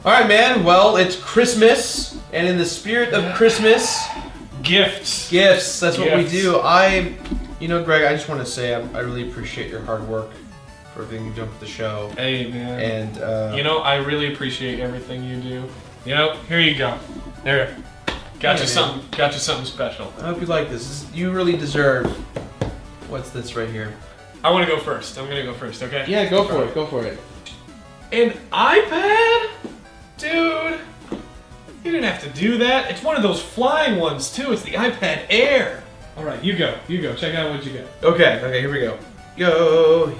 Alright, man. Well, it's Christmas, and in the spirit of Christmas... Gifts. That's what we do. You know, Greg, I just want to say I really appreciate your hard work for everything you've done for the show. Hey, man. And, you know, I really appreciate everything you do. You know, here you go. There. Got you something special. I hope you like this. You really deserve... What's this right here? I want to go first. I'm going to go first, okay? Yeah, go for it. Go for it. An iPad? Dude. You didn't have to do that. It's one of those flying ones, too. It's the iPad Air. All right, you go. You go. Check out what you got. Okay, here we go.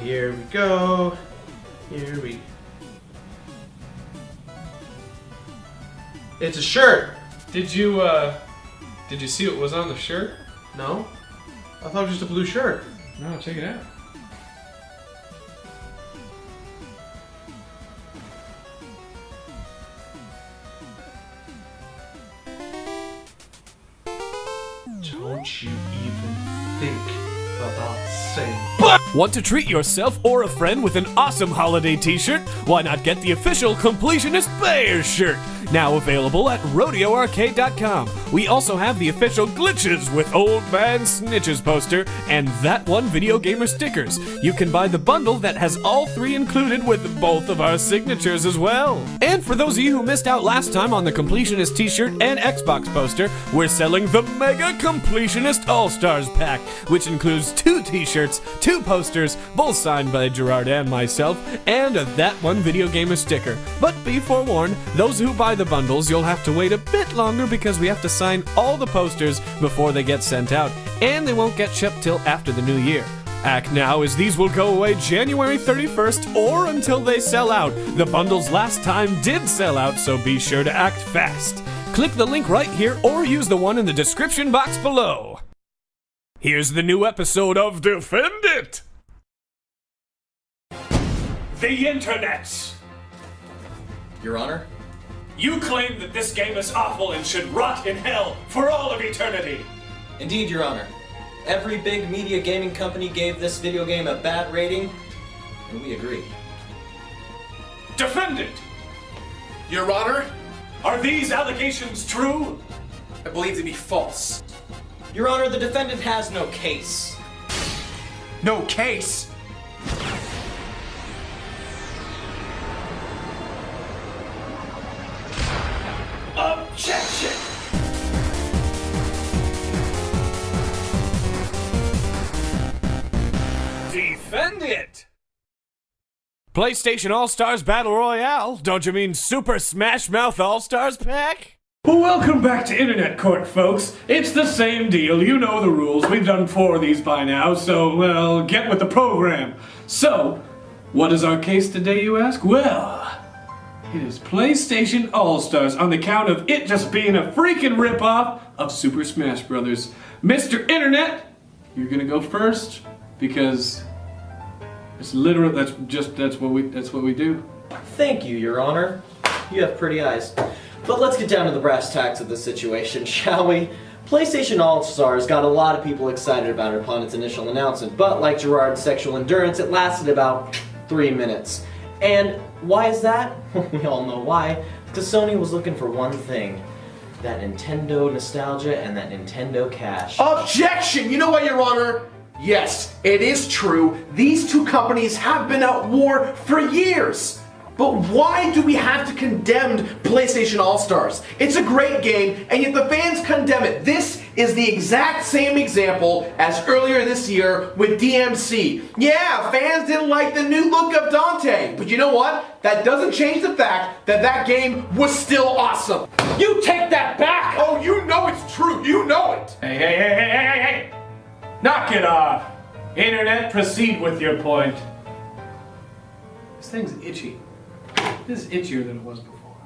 Here we go. It's a shirt. Did you see what was on the shirt? No? I thought it was just a blue shirt. No, check it out. Don't you even think about saying... Want to treat yourself or a friend with an awesome holiday t-shirt? Why not get the official Completionist Bears shirt? Now available at RodeoArcade.com. We also have the official Glitches with Old Man Snitches poster and That One Video Gamer stickers. You can buy the bundle that has all three included with both of our signatures as well. And for those of you who missed out last time on the Completionist t-shirt and Xbox poster, we're selling the Mega Completionist All-Stars pack, which includes 2 t-shirts, 2 posters, both signed by Gerard and myself, and a That One Video Gamer sticker. But be forewarned, those who buy the bundles, you'll have to wait a bit longer because we have to sign all the posters before they get sent out, and they won't get shipped till after the new year. Act now, as these will go away January 31st or until they sell out. The bundles last time did sell out, so be sure to act fast. Click the link right here or use the one in the description box below. Here's the new episode of Defend It! The Internet! Your Honor? You claim that this game is awful and should rot in hell for all of eternity! Indeed, Your Honor. Every big media gaming company gave this video game a bad rating, and we agree. Defend it! Your Honor, Are these allegations true? I believe to be false. Your Honor, the defendant has no case. No case? Objection! Defend it! PlayStation All-Stars Battle Royale? Don't you mean Super Smash Mouth All-Stars pack? Well, welcome back to Internet Court, folks. It's the same deal. You know the rules. We've done 4 of these by now, so, well, get with the program. So, what is our case today, you ask? Well, it is PlayStation All-Stars on the count of it just being a freaking ripoff of Super Smash Bros. Mr. Internet, you're gonna go first because it's literal. That's what we do. Thank you, Your Honor. You have pretty eyes. But let's get down to the brass tacks of the situation, shall we? PlayStation All-Stars got a lot of people excited about it upon its initial announcement, but like Gerard's sexual endurance, it lasted about 3 minutes. And why is that? We all know why. Because Sony was looking for one thing. That Nintendo nostalgia and that Nintendo cash. Objection! You know what, Your Honor? Yes, it is true. These two companies have been at war for years. But why do we have to condemn PlayStation All-Stars? It's a great game, and yet the fans condemn it. This is the exact same example as earlier this year with DMC. Yeah, fans didn't like the new look of Dante, but you know what? That doesn't change the fact that that game was still awesome. You take that back! Oh, you know it's true. You know it. Hey. Knock it off. Internet, proceed with your point. This thing's itchy. This is itchier than it was before.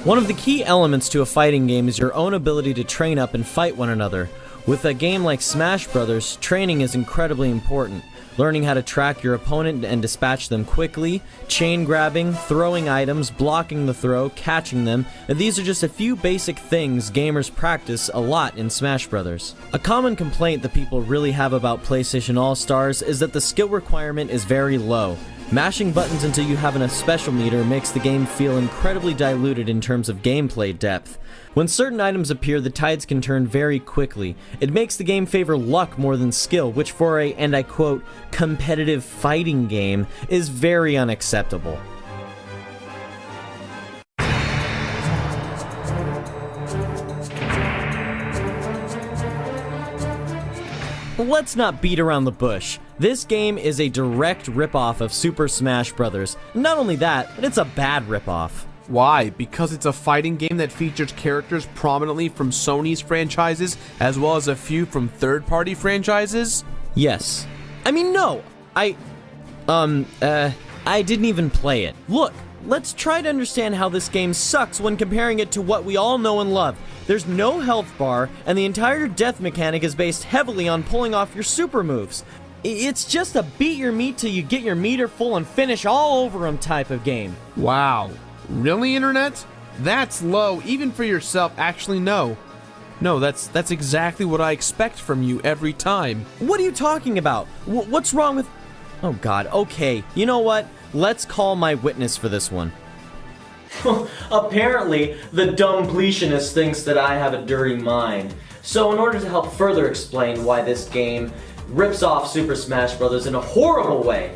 One of the key elements to a fighting game is your own ability to train up and fight one another. With a game like Smash Bros., training is incredibly important. Learning how to track your opponent and dispatch them quickly, chain grabbing, throwing items, blocking the throw, catching them, and these are just a few basic things gamers practice a lot in Smash Bros. A common complaint that people really have about PlayStation All-Stars is that the skill requirement is very low. Mashing buttons until you have enough special meter makes the game feel incredibly diluted in terms of gameplay depth. When certain items appear, the tides can turn very quickly. It makes the game favor luck more than skill, which for a, and I quote, competitive fighting game is very unacceptable. Let's not beat around the bush. This game is a direct ripoff of Super Smash Bros. Not only that, but it's a bad ripoff. Why? Because it's a fighting game that features characters prominently from Sony's franchises, as well as a few from third-party franchises? Yes. I mean, no. I didn't even play it. Look, let's try to understand how this game sucks when comparing it to what we all know and love. There's no health bar, and the entire death mechanic is based heavily on pulling off your super moves. It's just a beat your meat till you get your meter full and finish all over them type of game. Wow. Really, Internet? That's low, even for yourself. Actually, no. No, that's exactly what I expect from you every time. What are you talking about? What's wrong with... Oh god, okay. You know what? Let's call my witness for this one. Apparently, the dumbletionist thinks that I have a dirty mind. So in order to help further explain why this game rips off Super Smash Bros. In a horrible way,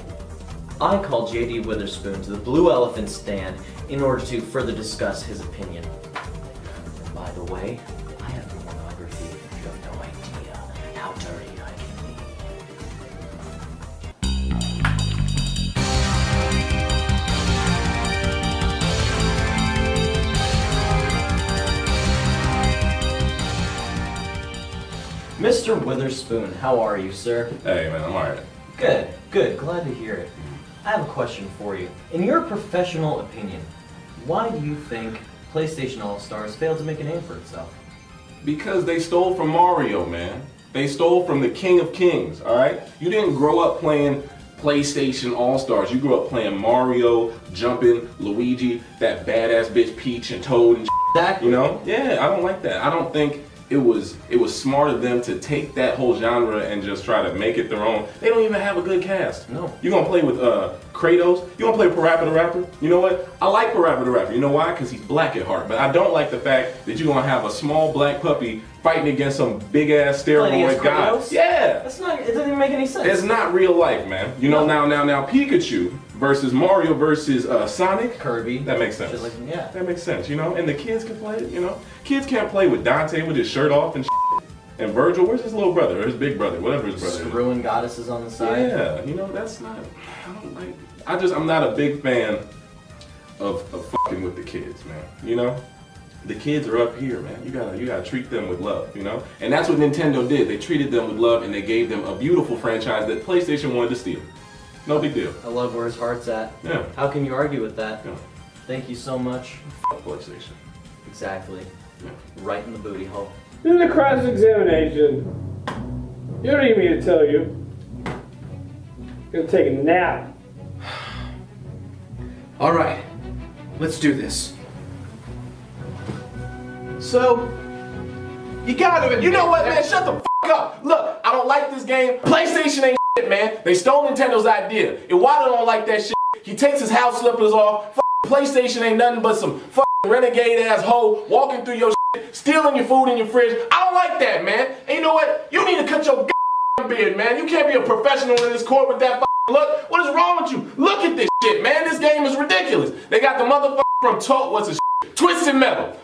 I called JD Witherspoon to the Blue Elephant stand in order to further discuss his opinion. And by the way, I have pornography. You have no idea how dirty I can be. Mr. Witherspoon, how are you, sir? Hey man, I'm alright. Good, good. Glad to hear it. I have a question for you. In your professional opinion, why do you think PlayStation All-Stars failed to make a name for itself? Because they stole from Mario, man. They stole from the King of Kings, alright? You didn't grow up playing PlayStation All-Stars. You grew up playing Mario, jumping, Luigi, that badass bitch Peach and Toad and Exactly. you know? Yeah, I don't like that. I don't think it was smart of them to take that whole genre and just try to make it their own. They don't even have a good cast. No. You're gonna play with Kratos? You gonna play Parappa the Rapper? You know what? I like Parappa the Rapper. You know why? Because he's black at heart. But I don't like the fact that you're gonna have a small black puppy fighting against some big ass steroid guy. Yeah. That's not. It doesn't even make any sense. It's not real life, man. You know, now Pikachu versus Mario versus Sonic. Kirby. That makes sense. Shit like, yeah. That makes sense, you know? And the kids can play it, you know? Kids can't play with Dante with his shirt off and shit. And Virgil, where's his little brother or his big brother, whatever his brother is. Screwing goddesses on the side. Yeah, you know, that's not, I don't like, I'm not a big fan of fucking with the kids, man, you know? The kids are up here, man. You gotta treat them with love, you know? And that's what Nintendo did. They treated them with love and they gave them a beautiful franchise that PlayStation wanted to steal. No big deal. I love where his heart's at. Yeah. How can you argue with that? Yeah. Thank you so much. Fuck PlayStation. Exactly. Yeah. Right in the booty hole. This is a cross-examination. You don't need me to tell you. You're gonna take a nap. All right, let's do this. So, you gotta admit, You know what, man? Shut the fuck up. Look, I don't like this game. PlayStation ain't shit, man. They stole Nintendo's idea. Iwata don't like that shit. He takes his house slippers off. PlayStation ain't nothing but some renegade ass hoe walking through your shit, stealing your food in your fridge. I don't like that, man. And you know what? You need to cut your beard, man. You can't be a professional in this court with that look. What is wrong with you? Look at this shit, man. This game is ridiculous. They got the motherfucker from Twisted Metal.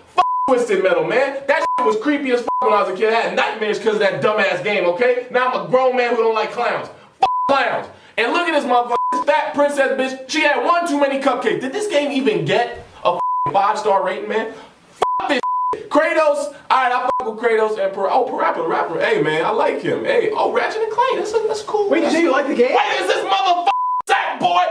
Twisted Metal, man. That shit was creepy as when I was a kid. I had nightmares because of that dumbass game, okay? Now I'm a grown man who don't like clowns. Clowns. And look at this motherfucker, this fat princess bitch. She had one too many cupcakes. Did this game even get a 5-star rating, man? This shit. Kratos. Alright, I fuck with Kratos and Parappa the Rapper. Hey, man, I like him. Hey, Ratchet and Clank. That's cool. Wait, did you like the game? Wait, is this motherfucker sack boy?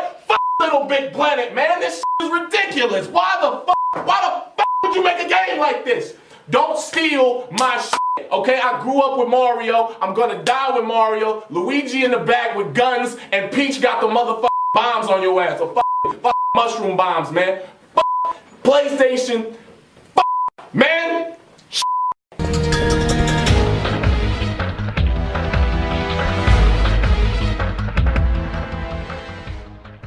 Little Big Planet, man. This shit is ridiculous. Why the fuck would you make a game like this? Don't steal my shit. it, okay? I grew up with Mario. I'm gonna die with Mario. Luigi in the back with guns, and Peach got the motherfucking bombs on your ass. So fuck mushroom bombs, man. Fuck PlayStation. Fuck, man.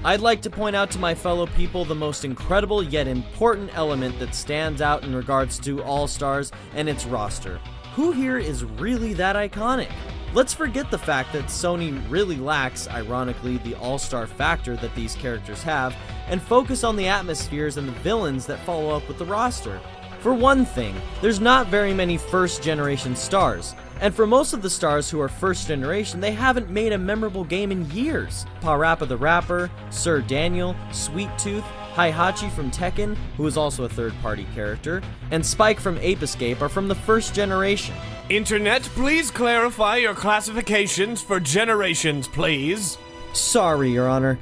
I'd like to point out to my fellow people the most incredible yet important element that stands out in regards to All-Stars and its roster. Who here is really that iconic? Let's forget the fact that Sony really lacks, ironically, the all-star factor that these characters have, and focus on the atmospheres and the villains that follow up with the roster. For one thing, there's not very many first-generation stars, and for most of the stars who are first-generation, they haven't made a memorable game in years. Parappa the Rapper, Sir Daniel, Sweet Tooth, Heihachi from Tekken, who is also a third-party character, and Spike from Ape Escape are from the first generation. Internet, please clarify your classifications for generations, please. Sorry, Your Honor.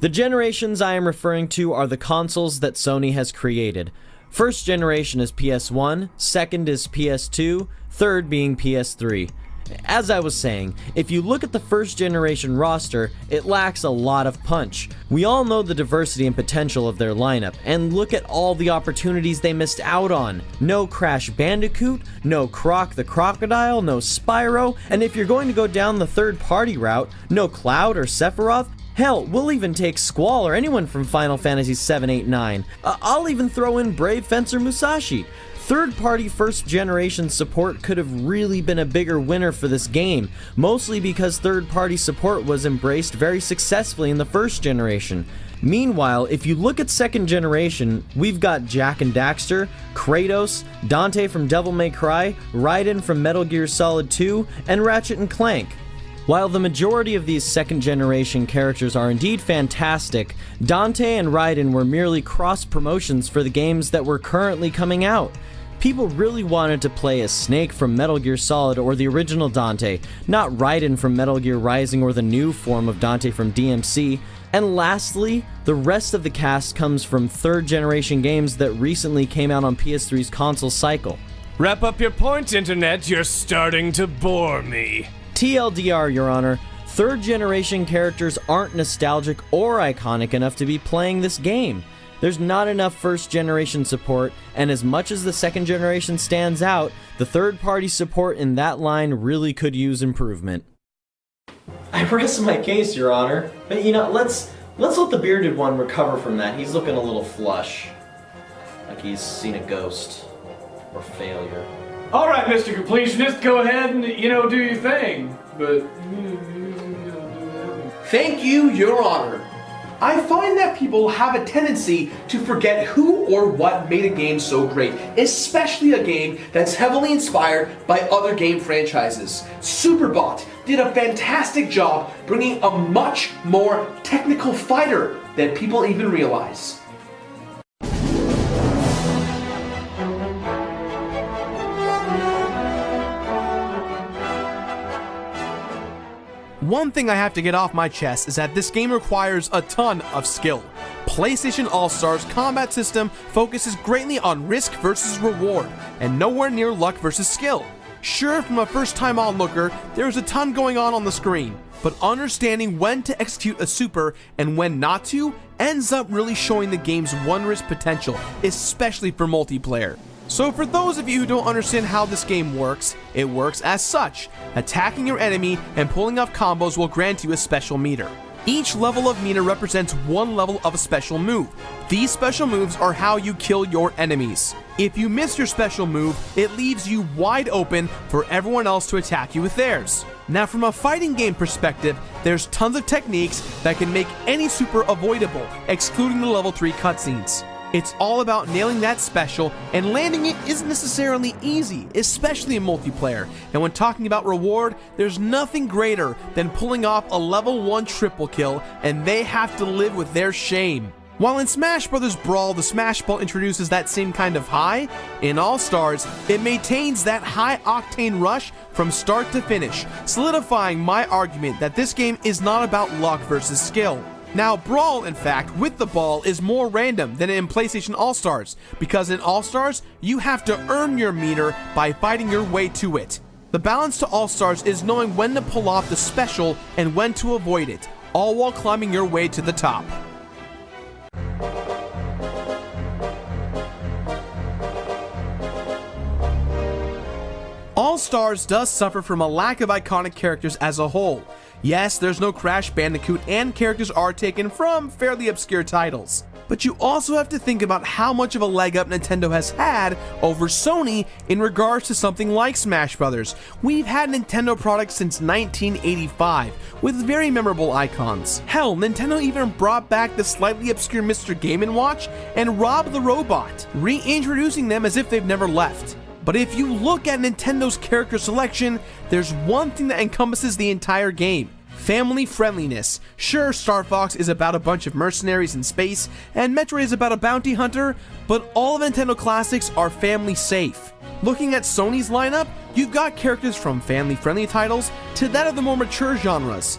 The generations I am referring to are the consoles that Sony has created. First generation is PS1, second is PS2, third being PS3. As I was saying, if you look at the first generation roster, it lacks a lot of punch. We all know the diversity and potential of their lineup, and look at all the opportunities they missed out on. No Crash Bandicoot, no Croc the Crocodile, no Spyro, and if you're going to go down the third party route, no Cloud or Sephiroth. Hell, we'll even take Squall or anyone from Final Fantasy 7, 8, 9. I'll even throw in Brave Fencer Musashi. Third-party first-generation support could have really been a bigger winner for this game, mostly because third-party support was embraced very successfully in the first generation. Meanwhile, if you look at second generation, we've got Jak and Daxter, Kratos, Dante from Devil May Cry, Raiden from Metal Gear Solid 2, and Ratchet & Clank. While the majority of these second-generation characters are indeed fantastic, Dante and Raiden were merely cross-promotions for the games that were currently coming out. People really wanted to play as Snake from Metal Gear Solid or the original Dante, not Raiden from Metal Gear Rising or the new form of Dante from DMC. And lastly, the rest of the cast comes from third-generation games that recently came out on PS3's console cycle. Wrap up your point, Internet. You're starting to bore me. TLDR, Your Honor, third-generation characters aren't nostalgic or iconic enough to be playing this game. There's not enough first-generation support, and as much as the second generation stands out, the third-party support in that line really could use improvement. I rest my case, Your Honor. But let's let the bearded one recover from that. He's looking a little flush. Like he's seen a ghost. Or failure. Alright, Mr. Completionist, go ahead and, do your thing. But... Thank you, Your Honor. I find that people have a tendency to forget who or what made a game so great, especially a game that's heavily inspired by other game franchises. Superbot did a fantastic job bringing a much more technical fighter than people even realize. One thing I have to get off my chest is that this game requires a ton of skill. PlayStation All-Stars combat system focuses greatly on risk versus reward, and nowhere near luck versus skill. Sure, from a first-time onlooker, there's a ton going on the screen, but understanding when to execute a super and when not to ends up really showing the game's wondrous potential, especially for multiplayer. So for those of you who don't understand how this game works, it works as such. Attacking your enemy and pulling off combos will grant you a special meter. Each level of meter represents one level of a special move. These special moves are how you kill your enemies. If you miss your special move, it leaves you wide open for everyone else to attack you with theirs. Now from a fighting game perspective, there's tons of techniques that can make any super avoidable, excluding the level 3 cutscenes. It's all about nailing that special, and landing it isn't necessarily easy, especially in multiplayer. And when talking about reward, there's nothing greater than pulling off a level 1 triple kill, and they have to live with their shame. While in Smash Bros. Brawl, the Smash Ball introduces that same kind of high, in All-Stars, it maintains that high-octane rush from start to finish, solidifying my argument that this game is not about luck versus skill. Now, Brawl, in fact, with the ball is more random than in PlayStation All-Stars, because in All-Stars, you have to earn your meter by fighting your way to it. The balance to All-Stars is knowing when to pull off the special and when to avoid it, all while climbing your way to the top. All-Stars does suffer from a lack of iconic characters as a whole. Yes, there's no Crash Bandicoot and characters are taken from fairly obscure titles. But you also have to think about how much of a leg up Nintendo has had over Sony in regards to something like Smash Bros. We've had Nintendo products since 1985, with very memorable icons. Hell, Nintendo even brought back the slightly obscure Mr. Game & Watch and Rob the Robot, reintroducing them as if they've never left. But if you look at Nintendo's character selection, there's one thing that encompasses the entire game: family friendliness. Sure, Star Fox is about a bunch of mercenaries in space, and Metroid is about a bounty hunter, but all of Nintendo classics are family safe. Looking at Sony's lineup, you've got characters from family friendly titles to that of the more mature genres.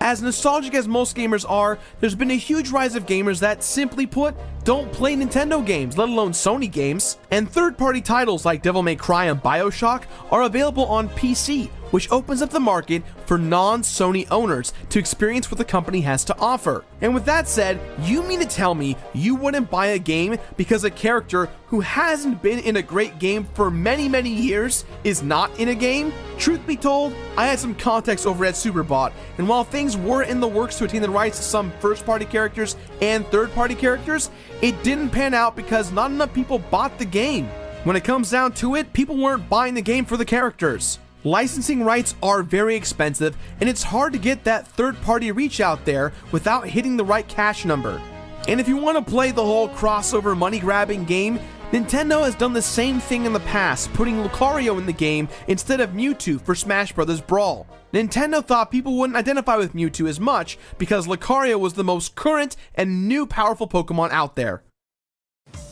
As nostalgic as most gamers are, there's been a huge rise of gamers that, simply put, don't play Nintendo games, let alone Sony games. And third-party titles like Devil May Cry and BioShock are available on PC, which opens up the market for non-Sony owners to experience what the company has to offer. And with that said, you mean to tell me you wouldn't buy a game because a character who hasn't been in a great game for many years is not in a game? Truth be told, I had some context over at Superbot, and while things were in the works to attain the rights to some first-party characters and third-party characters, it didn't pan out because not enough people bought the game. When it comes down to it, people weren't buying the game for the characters. Licensing rights are very expensive, and it's hard to get that third-party reach out there without hitting the right cash number. And if you want to play the whole crossover money-grabbing game, Nintendo has done the same thing in the past, putting Lucario in the game instead of Mewtwo for Smash Bros. Brawl. Nintendo thought people wouldn't identify with Mewtwo as much because Lucario was the most current and new powerful Pokemon out there.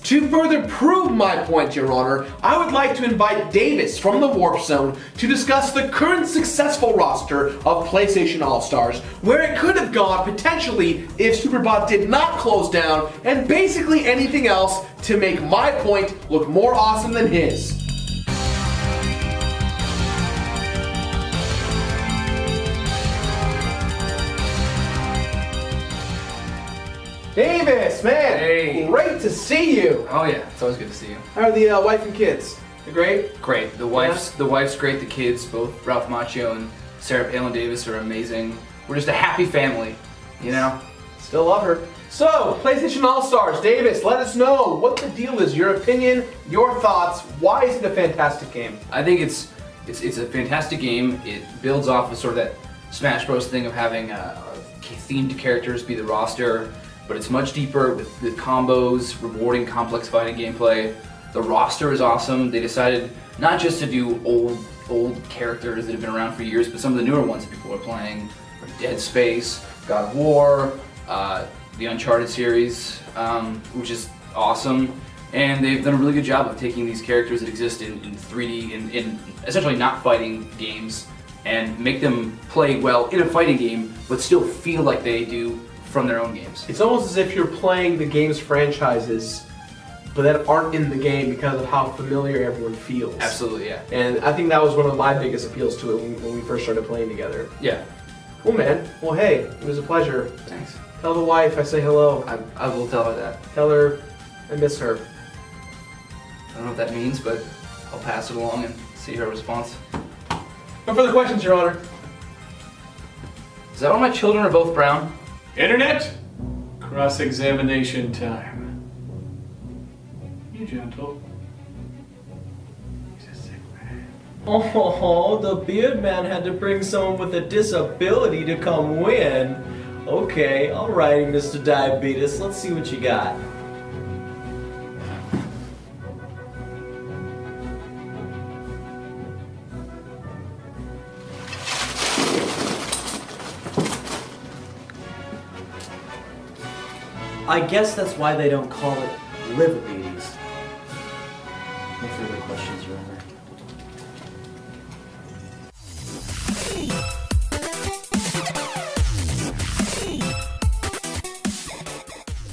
To further prove my point, Your Honor, I would like to invite Davis from the Warp Zone to discuss the current successful roster of PlayStation All-Stars, where it could have gone potentially if Superbot did not close down, and basically anything else to make my point look more awesome than his. Davis, man, Hey. Great to see you. Oh yeah, it's always good to see you. How are the wife and kids? They're great? Great. The wife's great. The kids, both Ralph Macchio and Sarah Palin Davis, are amazing. We're just a happy family, you know. Still love her. So, PlayStation All-Stars, Davis, let us know what the deal is, your opinion, your thoughts. Why is it a fantastic game? I think it's a fantastic game. It builds off of sort of that Smash Bros. Thing of having themed characters be the roster, but it's much deeper with combos, rewarding, complex fighting gameplay. The roster is awesome. They decided not just to do old characters that have been around for years, but some of the newer ones that people are playing, like Dead Space, God of War, the Uncharted series, which is awesome. And they've done a really good job of taking these characters that exist in 3D, in essentially not fighting games, and make them play well in a fighting game, but still feel like they do from their own games. It's almost as if you're playing the game's franchises, but that aren't in the game because of how familiar everyone feels. Absolutely, yeah. And I think that was one of my biggest appeals to it when we first started playing together. Yeah. Cool, man. Well, hey, it was a pleasure. Thanks. Tell the wife I say hello. I will tell her that. Tell her I miss her. I don't know what that means, but I'll pass it along and see her response. No further questions, Your Honor. Is that why my children are both brown? Internet, cross-examination time. You gentle. He's a sick man. Oh, the beard man had to bring someone with a disability to come win. Okay, alrighty, Mr. Diabetes, let's see what you got. I guess that's why they don't call it liver-beaties. No further questions, Your Honor.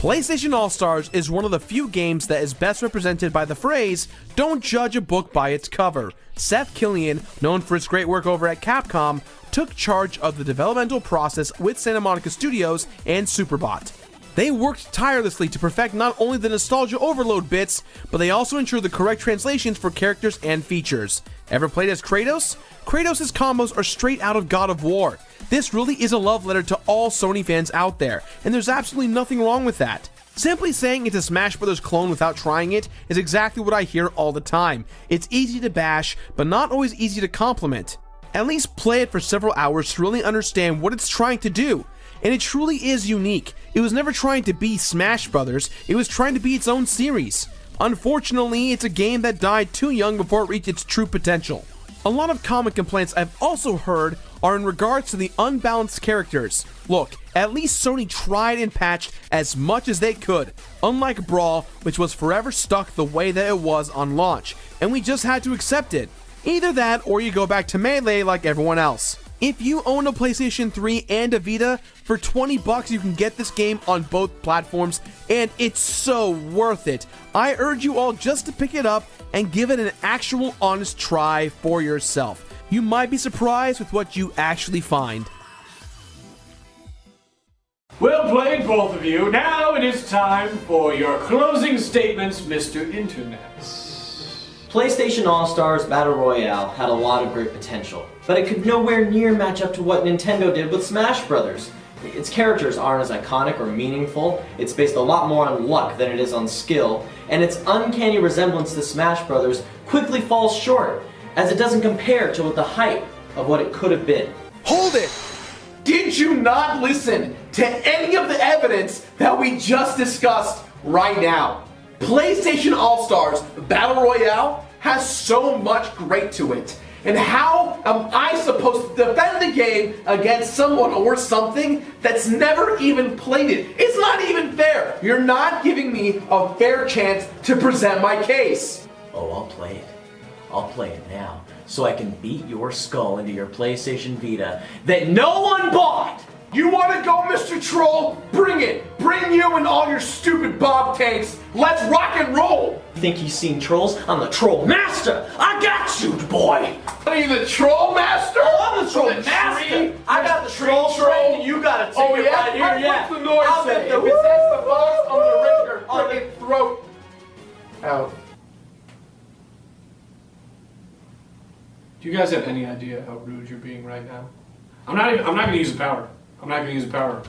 PlayStation All-Stars is one of the few games that is best represented by the phrase, "Don't judge a book by its cover." Seth Killian, known for his great work over at Capcom, took charge of the developmental process with Santa Monica Studios and Superbot. They worked tirelessly to perfect not only the nostalgia overload bits, but they also ensured the correct translations for characters and features. Ever played as Kratos? Kratos' combos are straight out of God of War. This really is a love letter to all Sony fans out there, and there's absolutely nothing wrong with that. Simply saying it's a Smash Bros. Clone without trying it is exactly what I hear all the time. It's easy to bash, but not always easy to compliment. At least play it for several hours to really understand what it's trying to do. And it truly is unique. It was never trying to be Smash Brothers, it was trying to be its own series. Unfortunately, it's a game that died too young before it reached its true potential. A lot of common complaints I've also heard are in regards to the unbalanced characters. Look, at least Sony tried and patched as much as they could, unlike Brawl, which was forever stuck the way that it was on launch, and we just had to accept it. Either that, or you go back to Melee like everyone else. If you own a PlayStation 3 and a Vita, for $20 you can get this game on both platforms, and it's so worth it. I urge you all just to pick it up and give it an actual honest try for yourself. You might be surprised with what you actually find. Well played, both of you. Now it is time for your closing statements, Mr. Internet. PlayStation All-Stars Battle Royale had a lot of great potential, but it could nowhere near match up to what Nintendo did with Smash Bros. Its characters aren't as iconic or meaningful, it's based a lot more on luck than it is on skill, and its uncanny resemblance to Smash Bros. Quickly falls short, as it doesn't compare to the hype of what it could have been. Hold it! Did you not listen to any of the evidence that we just discussed right now? PlayStation All-Stars Battle Royale has so much great to it. And how am I supposed to defend the game against someone or something that's never even played it? It's not even fair. You're not giving me a fair chance to present my case. Oh, I'll play it. I'll play it now, so I can beat your skull into your PlayStation Vita that no one bought! You want to go, Mr. Troll? Bring it! Bring you and all your stupid Bob tanks! Let's rock and roll! You think you've seen trolls? I'm the Troll Master! I got you, boy! Are you the Troll Master? Oh, I'm the Troll The Master! tree? I got the Troll Train, you got a ticket right here, yeah! What's the noise I'll say? get the- It says the box on the ring your freaking throat out. Do you guys have any idea how rude you're being right now? I'm not gonna use the power. I'm not gonna use the power.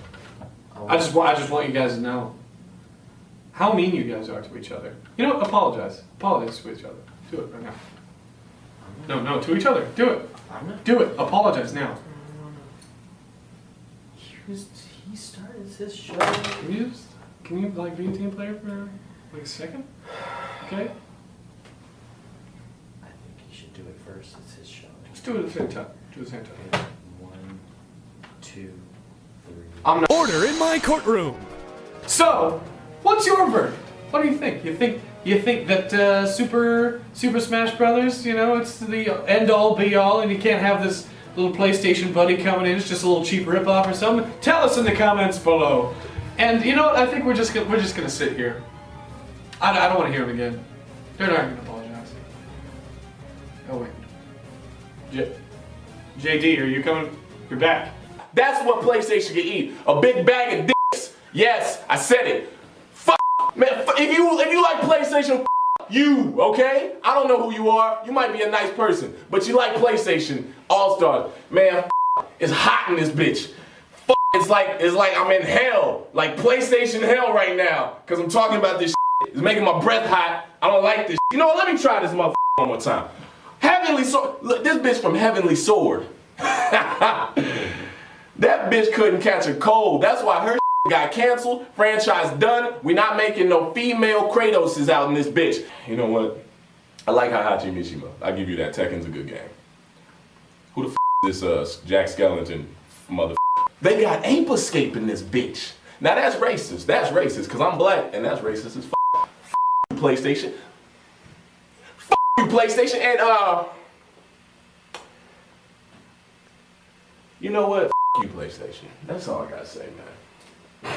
I just want you guys to know how mean you guys are to each other. You know, apologize. Apologize to each other. Do it right now. No, to each other. Do it. Do it. Apologize now. He started his show. Can you like be a team player for like a second? Okay? I think he should do it first. It's his show. Let's do it at the same time. Do it at the same time. 1, 2, 3. Order in my courtroom. So, what's your verdict? What do you think? You think that Super Smash Brothers, you know, it's the end all be all, and you can't have this little PlayStation buddy coming in. It's just a little cheap ripoff or something. Tell us in the comments below. And you know what? I think we're just gonna sit here. I don't want to hear them again. They're not gonna apologize. Oh wait. JD, are you coming? You're back. That's what PlayStation can eat. A big bag of dicks. Yes, I said it. Fuck, man. If you like PlayStation, you, okay? I don't know who you are. You might be a nice person, but you like PlayStation All-Stars. Man, it's hot in this bitch. It's like I'm in hell. Like PlayStation hell right now. Cause I'm talking about this shit. It's making my breath hot. I don't like this. You know what? Let me try this motherfucker one more time. Heavenly Sword. Look, this bitch from Heavenly Sword. That bitch couldn't catch a cold. That's why her got canceled. Franchise done. We not making no female Kratoses out in this bitch. You know what? I like Hahachi Mishima. I give you that. Tekken's a good game. Who the is this Jack Skellington mother? They got Ape Escape in this bitch. Now that's racist. That's racist because I'm black and that's racist as you PlayStation. You PlayStation and you know what? You PlayStation. That's all I gotta say, man.